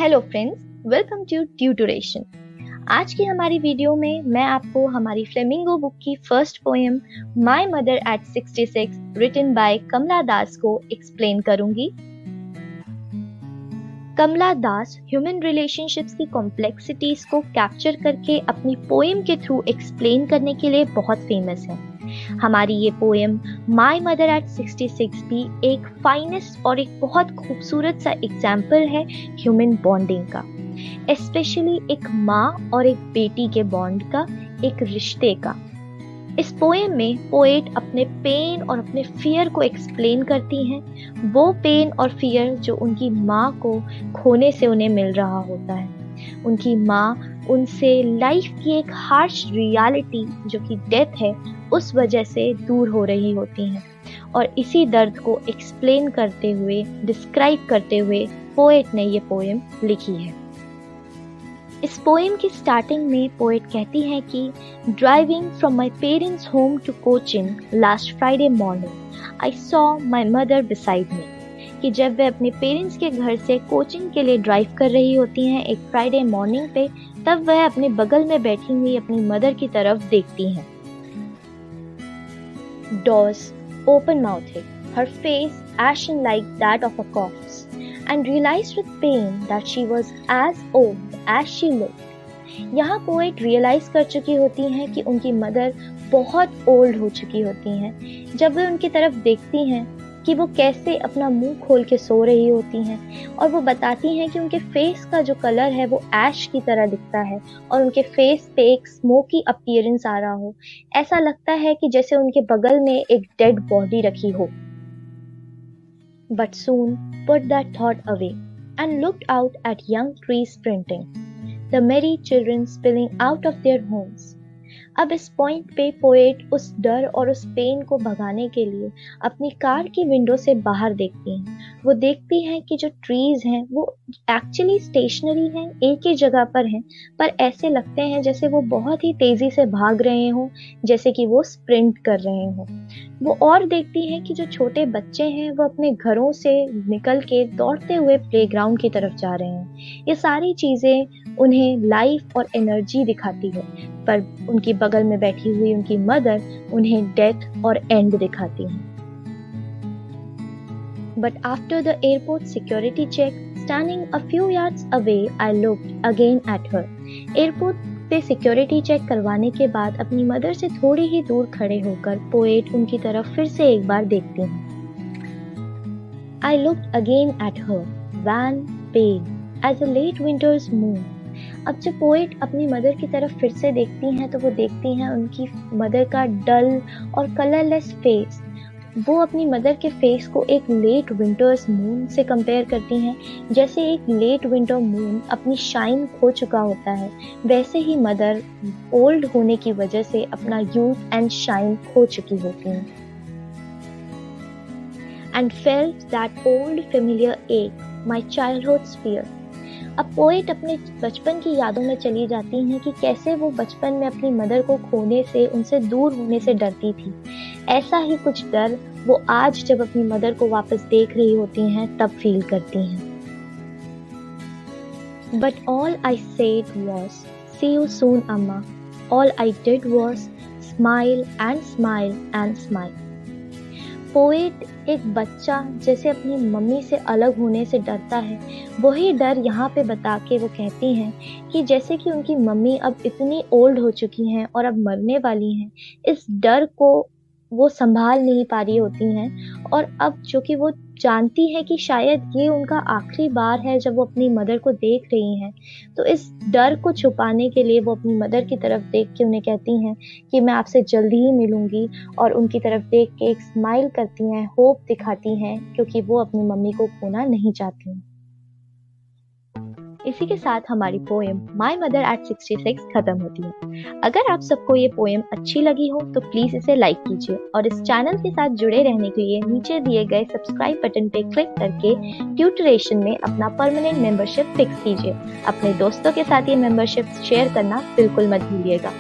Hello friends, welcome to Tutoration. आज की हमारी वीडियो में मैं आपको हमारी फ्लेमिंगो बुक की first poem My Mother at 66 written by Kamala Das को एक्सप्लेन करूंगी। कमला दास ह्यूमन रिलेशनशिप्स की कॉम्प्लेक्सिटीज को कैप्चर करके अपनी पोएम के थ्रू एक्सप्लेन करने के लिए बहुत फेमस है। हमारी ये पोएम माय मदर एट 66 भी एक फाइनेस्ट और एक बहुत खूबसूरत सा एग्जाम्पल है ह्यूमन बॉन्डिंग का, स्पेशली एक माँ और एक बेटी के बॉन्ड का, एक रिश्ते का। इस पोएम में पोएट अपने पेन और अपने फियर को एक्सप्लेन करती हैं, वो पेन और फियर जो उनकी माँ को खोने से उन्हें मिल रहा होता है। उनकी माँ उनसे लाइफ की एक हार्श रियलिटी जो कि डेथ है उस वजह से दूर हो रही होती हैं, और इसी दर्द को एक्सप्लेन करते हुए, डिस्क्राइब करते हुए पोएट ने ये पोएम लिखी है। इस पोएम की स्टार्टिंग में पोएट कहती है कि driving from my parents home to Cochin last Friday morning I saw my mother beside me, कि जब वे अपने पेरेंट्स के घर से कोचिंग के लिए ड्राइव कर रही होती हैं एक फ्राइडे मॉर्निंग पे, तब वह अपने बगल में बैठी हुई अपनी मदर की तरफ देखती हैं। Dawes, open-mouthed, her face ashen like that of a corpse, and realized with pain that she was as old as she looked. यहाँ पोएट रियलाइज कर चुकी होती हैं कि उनकी मदर बहुत ओल्ड हो चुकी होती हैं जब वे उनकी तरफ देखती हैं कि वो कैसे अपना मुंह खोल के सो रही होती हैं, और वो बताती हैं कि उनके फेस का जो कलर है वो ऐश की तरह दिखता है और उनके फेस पे एक स्मोकी अपीयरेंस आ रहा हो। ऐसा लगता है कि जैसे उनके बगल में एक डेड बॉडी रखी हो। But soon put that thought away and looked out at young trees sprinting, the merry children spilling out of their homes. अब इस पॉइंट पे पोएट उस डर और उस पेन को भगाने के लिए अपनी कार की विंडो से बाहर देखती हैं। वो देखती हैं कि जो ट्रीज हैं वो एक्चुअली स्टेशनरी हैं, एक ही जगह पर हैं, पर ऐसे लगते हैं जैसे वो बहुत ही तेजी से भाग रहे हों, जैसे कि वो स्प्रिंट कर रहे हों। वो और देखती हैं कि जो छोटे बच्चे हैं वो अपने घरों से निकल के दौड़ते हुए प्लेग्राउंड की तरफ जा रहे हैं। ये सारी चीजें उन्हें लाइफ और एनर्जी दिखाती है, पर उनकी बगल में बैठी हुई उनकी मदर उन्हें डेथ और एंड दिखाती हैं। But after the airport security check, standing a few yards away, I looked again at her. Airport पे सिक्योरिटी चेक करवाने के बाद अपनी मदर से थोड़ी ही दूर खड़े होकर पोएट उनकी तरफ फिर से एक बार देखती हैं। I looked again at her, wan, pale, as a late winter's moon. अब जब पोएट अपनी मदर की तरफ फिर से देखती हैं तो वो देखती हैं उनकी मदर का डल और कलरलेस फेस। वो अपनी मदर के फेस को एक लेट विंटर्स मून से कंपेयर करती हैं। जैसे एक लेट विंटर मून अपनी शाइन खो चुका होता है, वैसे ही मदर ओल्ड होने की वजह से अपना यूथ एंड शाइन खो चुकी होती हैं। And felt that old familiar ache, my childhood's fear. अब पोएट अपने बचपन की यादों में चली जाती हैं कि कैसे वो बचपन में अपनी मदर को खोने से, उनसे दूर होने से डरती थी। ऐसा ही कुछ डर वो आज जब अपनी मदर को वापस देख रही होती हैं तब फील करती हैं। But all I said was, see you soon, Amma. All I did was smile and smile and smile. Poet एक बच्चा जैसे अपनी मम्मी से अलग होने से डरता है, वही डर यहाँ पे बता के वो कहती हैं कि जैसे कि उनकी मम्मी अब इतनी ओल्ड हो चुकी हैं और अब मरने वाली हैं, इस डर को वो संभाल नहीं पा रही होती हैं, और अब जो कि वो जानती है कि शायद ये उनका आखिरी बार है जब वो अपनी मदर को देख रही हैं, तो इस डर को छुपाने के लिए वो अपनी मदर की तरफ देख के उन्हें कहती हैं कि मैं आपसे जल्दी ही मिलूंगी, और उनकी तरफ देख के एक स्माइल करती हैं, होप दिखाती हैं, क्योंकि वो अपनी मम्मी को खोना नहीं चाहती हैं। इसी के साथ हमारी पोएम माय मदर एट 66 खत्म होती है। अगर आप सबको ये पोएम अच्छी लगी हो तो प्लीज इसे लाइक कीजिए, और इस चैनल के साथ जुड़े रहने के लिए नीचे दिए गए सब्सक्राइब बटन पे क्लिक करके ट्यूटोरेशन में अपना परमानेंट मेंबरशिप फिक्स कीजिए। अपने दोस्तों के साथ ये मेंबरशिप शेयर करना बिल्कुल मत भूलिएगा।